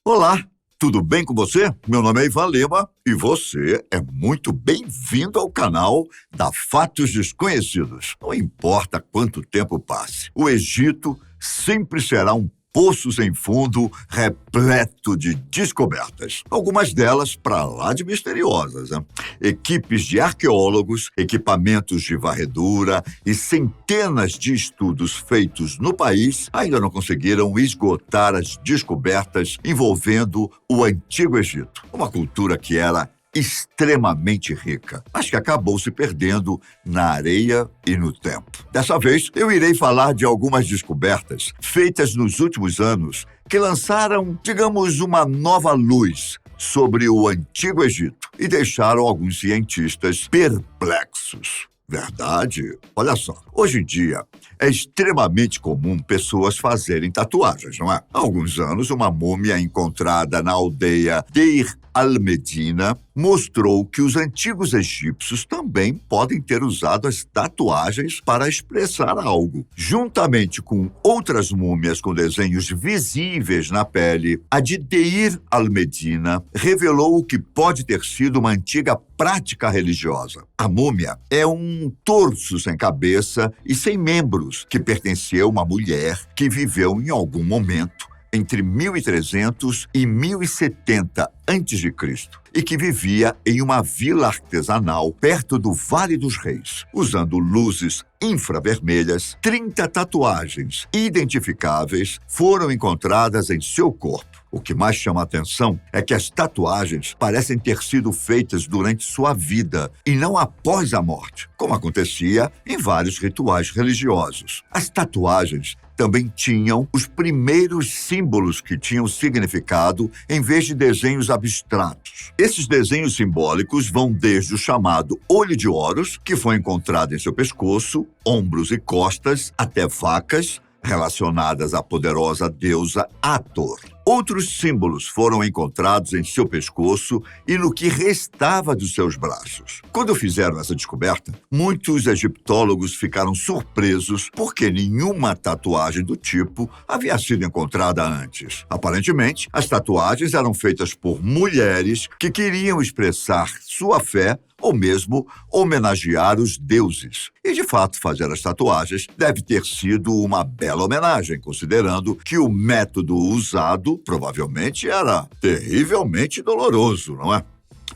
Olá, tudo bem com você? Meu nome é Ivan Lima e você é muito bem-vindo ao canal da Fatos Desconhecidos. Não importa quanto tempo passe, o Egito sempre será um poço sem fundo, repleto de descobertas. Algumas delas para lá de misteriosas, né? Equipes de arqueólogos, equipamentos de varredura e centenas de estudos feitos no país ainda não conseguiram esgotar as descobertas envolvendo o Antigo Egito. Uma cultura que era extremamente rica, mas que acabou se perdendo na areia e no tempo. Dessa vez, eu irei falar de algumas descobertas feitas nos últimos anos que lançaram, digamos, uma nova luz sobre o Antigo Egito e deixaram alguns cientistas perplexos. Verdade? Olha só, hoje em dia é extremamente comum pessoas fazerem tatuagens, não é? Há alguns anos, uma múmia encontrada na aldeia Deir al-Medina mostrou que os antigos egípcios também podem ter usado as tatuagens para expressar algo. Juntamente com outras múmias com desenhos visíveis na pele, a de Deir al-Medina revelou o que pode ter sido uma antiga prática religiosa. A múmia é um torso sem cabeça e sem membros que pertencia a uma mulher que viveu em algum momento entre 1300 e 1070 a.C. e que vivia em uma vila artesanal perto do Vale dos Reis. Usando luzes infravermelhas, 30 tatuagens identificáveis foram encontradas em seu corpo. O que mais chama a atenção é que as tatuagens parecem ter sido feitas durante sua vida e não após a morte, como acontecia em vários rituais religiosos. As tatuagens também tinham os primeiros símbolos que tinham significado em vez de desenhos abstratos. Esses desenhos simbólicos vão desde o chamado olho de Horus, que foi encontrado em seu pescoço, ombros e costas, até vacas relacionadas à poderosa deusa Hathor. Outros símbolos foram encontrados em seu pescoço e no que restava dos seus braços. Quando fizeram essa descoberta, muitos egiptólogos ficaram surpresos porque nenhuma tatuagem do tipo havia sido encontrada antes. Aparentemente, as tatuagens eram feitas por mulheres que queriam expressar sua fé ou mesmo homenagear os deuses. E, de fato, fazer as tatuagens deve ter sido uma bela homenagem, considerando que o método usado provavelmente era terrivelmente doloroso, não é?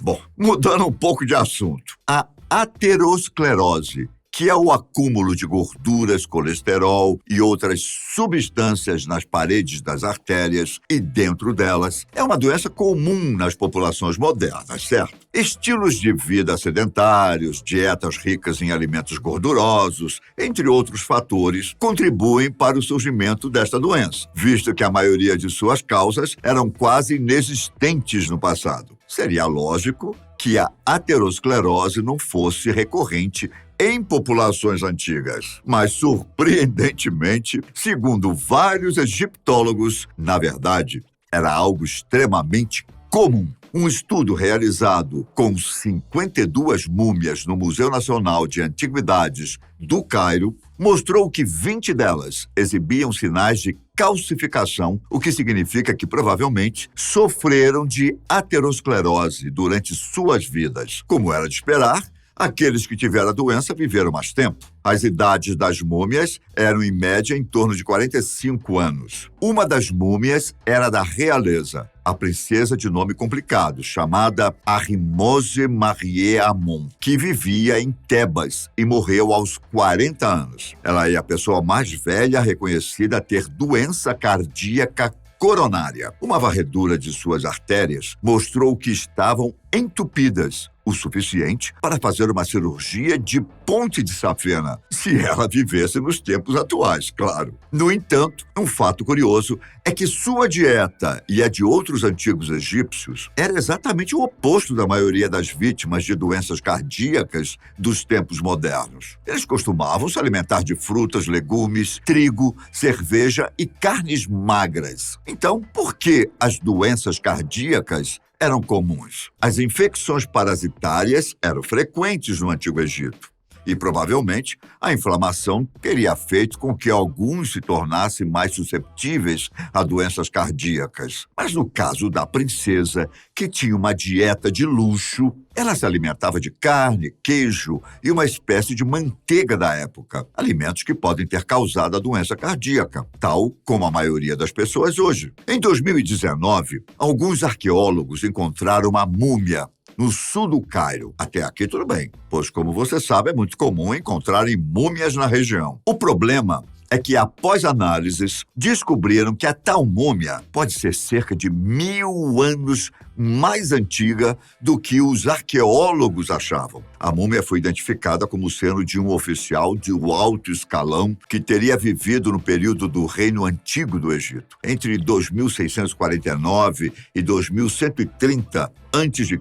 Bom, mudando um pouco de assunto. A aterosclerose, que é o acúmulo de gorduras, colesterol e outras substâncias nas paredes das artérias e dentro delas, é uma doença comum nas populações modernas, certo? Estilos de vida sedentários, dietas ricas em alimentos gordurosos, entre outros fatores, contribuem para o surgimento desta doença, visto que a maioria de suas causas eram quase inexistentes no passado. Seria lógico que a aterosclerose não fosse recorrente em populações antigas. Mas, surpreendentemente, segundo vários egiptólogos, na verdade, era algo extremamente comum. Um estudo realizado com 52 múmias no Museu Nacional de Antiguidades do Cairo mostrou que 20 delas exibiam sinais de calcificação, o que significa que provavelmente sofreram de aterosclerose durante suas vidas. Como era de esperar, aqueles que tiveram a doença viveram mais tempo. As idades das múmias eram, em média, em torno de 45 anos. Uma das múmias era da realeza, a princesa de nome complicado, chamada Ahimose Marie Amon, que vivia em Tebas e morreu aos 40 anos. Ela é a pessoa mais velha reconhecida a ter doença cardíaca coronária. Uma varredura de suas artérias mostrou que estavam entupidas o suficiente para fazer uma cirurgia de ponte de safena, se ela vivesse nos tempos atuais, claro. No entanto, um fato curioso é que sua dieta e a de outros antigos egípcios era exatamente o oposto da maioria das vítimas de doenças cardíacas dos tempos modernos. Eles costumavam se alimentar de frutas, legumes, trigo, cerveja e carnes magras. Então, por que as doenças cardíacas eram comuns? As infecções parasitárias eram frequentes no Antigo Egito. E provavelmente a inflamação teria feito com que alguns se tornassem mais susceptíveis a doenças cardíacas. Mas no caso da princesa, que tinha uma dieta de luxo, ela se alimentava de carne, queijo e uma espécie de manteiga da época, alimentos que podem ter causado a doença cardíaca, tal como a maioria das pessoas hoje. Em 2019, alguns arqueólogos encontraram uma múmia no sul do Cairo. Até aqui tudo bem, pois, como você sabe, é muito comum encontrarem múmias na região. O problema é que, após análises, descobriram que a tal múmia pode ser cerca de 1000 anos mais antiga do que os arqueólogos achavam. A múmia foi identificada como sendo de um oficial de alto escalão que teria vivido no período do Reino Antigo do Egito, entre 2649 e 2130 a.C.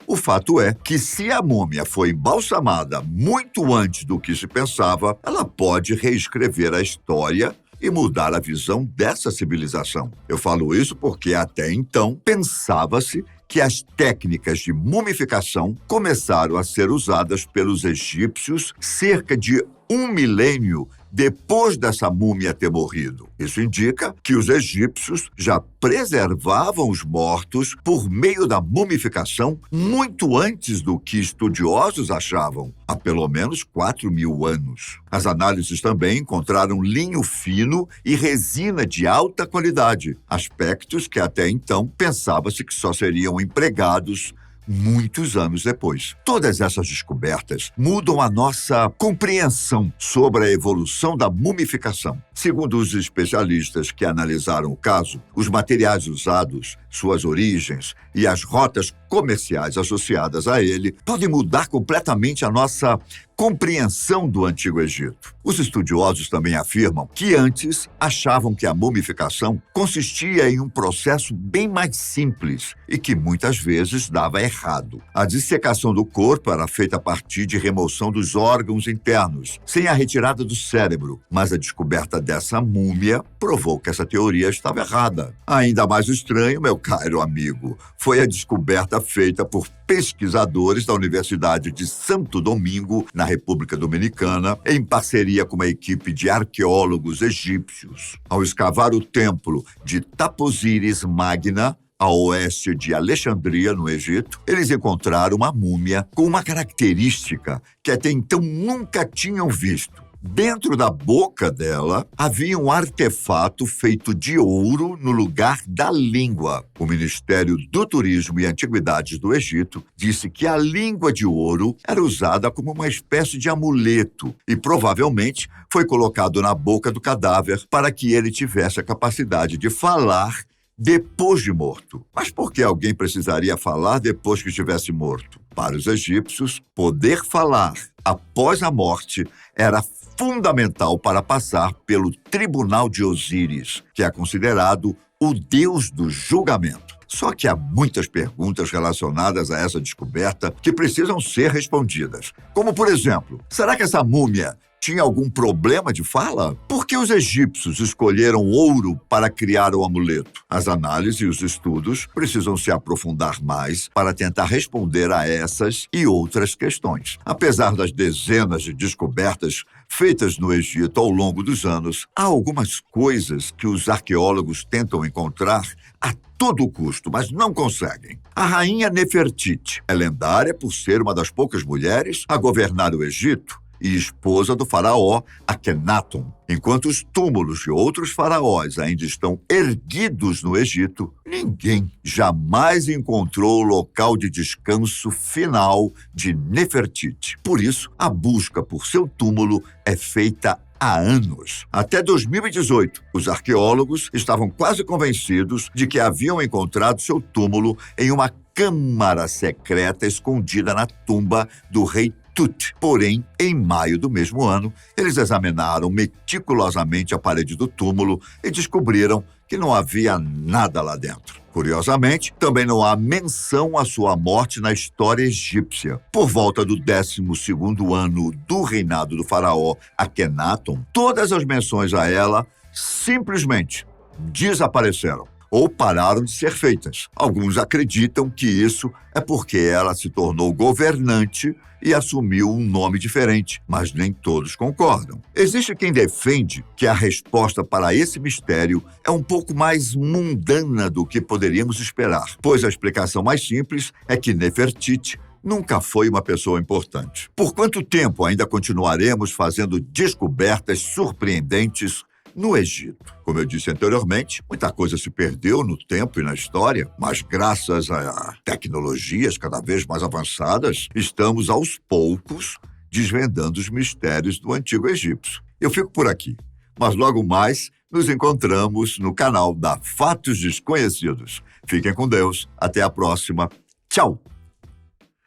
O fato é que, se a múmia foi embalsamada muito antes do que se pensava, ela pode reescrever a história e mudar a visão dessa civilização. Eu falo isso porque, até então, pensava-se que as técnicas de mumificação começaram a ser usadas pelos egípcios cerca de 1 milênio depois dessa múmia ter morrido. Isso indica que os egípcios já preservavam os mortos por meio da mumificação muito antes do que estudiosos achavam, há pelo menos 4.000 anos. As análises também encontraram linho fino e resina de alta qualidade, aspectos que até então pensava-se que só seriam empregados muitos anos depois. Todas essas descobertas mudam a nossa compreensão sobre a evolução da mumificação. Segundo os especialistas que analisaram o caso, os materiais usados, suas origens e as rotas comerciais associadas a ele podem mudar completamente a nossa compreensão do Antigo Egito. Os estudiosos também afirmam que antes achavam que a mumificação consistia em um processo bem mais simples e que muitas vezes dava errado. A dissecação do corpo era feita a partir de remoção dos órgãos internos, sem a retirada do cérebro, mas a descoberta dessa múmia provou que essa teoria estava errada. Ainda mais estranho, meu caro amigo, foi a descoberta feita por pesquisadores da Universidade de Santo Domingo, na República Dominicana, em parceria com uma equipe de arqueólogos egípcios. Ao escavar o templo de Taposiris Magna, a oeste de Alexandria, no Egito, eles encontraram uma múmia com uma característica que até então nunca tinham visto. Dentro da boca dela havia um artefato feito de ouro no lugar da língua. O Ministério do Turismo e Antiguidades do Egito disse que a língua de ouro era usada como uma espécie de amuleto e provavelmente foi colocado na boca do cadáver para que ele tivesse a capacidade de falar depois de morto. Mas por que alguém precisaria falar depois que estivesse morto? Para os egípcios, poder falar após a morte era fundamental para passar pelo Tribunal de Osíris, que é considerado o deus do julgamento. Só que há muitas perguntas relacionadas a essa descoberta que precisam ser respondidas. Como, por exemplo, será que essa múmia tinha algum problema de fala? Por que os egípcios escolheram ouro para criar o amuleto? As análises e os estudos precisam se aprofundar mais para tentar responder a essas e outras questões. Apesar das dezenas de descobertas feitas no Egito ao longo dos anos, há algumas coisas que os arqueólogos tentam encontrar a todo custo, mas não conseguem. A rainha Nefertiti é lendária por ser uma das poucas mulheres a governar o Egito e esposa do faraó Akhenaton. Enquanto os túmulos de outros faraós ainda estão erguidos no Egito, ninguém jamais encontrou o local de descanso final de Nefertiti. Por isso, a busca por seu túmulo é feita há anos. Até 2018, os arqueólogos estavam quase convencidos de que haviam encontrado seu túmulo em uma câmara secreta escondida na tumba do rei Tut. Porém, em maio do mesmo ano, eles examinaram meticulosamente a parede do túmulo e descobriram que não havia nada lá dentro. Curiosamente, também não há menção à sua morte na história egípcia. Por volta do 12º ano do reinado do faraó Akhenaton, todas as menções a ela simplesmente desapareceram. ou pararam de ser feitas. Alguns acreditam que isso é porque ela se tornou governante e assumiu um nome diferente, mas nem todos concordam. Existe quem defende que a resposta para esse mistério é um pouco mais mundana do que poderíamos esperar, pois a explicação mais simples é que Nefertiti nunca foi uma pessoa importante. Por quanto tempo ainda continuaremos fazendo descobertas surpreendentes no Egito? Como eu disse anteriormente, muita coisa se perdeu no tempo e na história, mas graças a tecnologias cada vez mais avançadas, estamos aos poucos desvendando os mistérios do antigo Egito. Eu fico por aqui, mas logo mais nos encontramos no canal da Fatos Desconhecidos. Fiquem com Deus. Até a próxima. Tchau!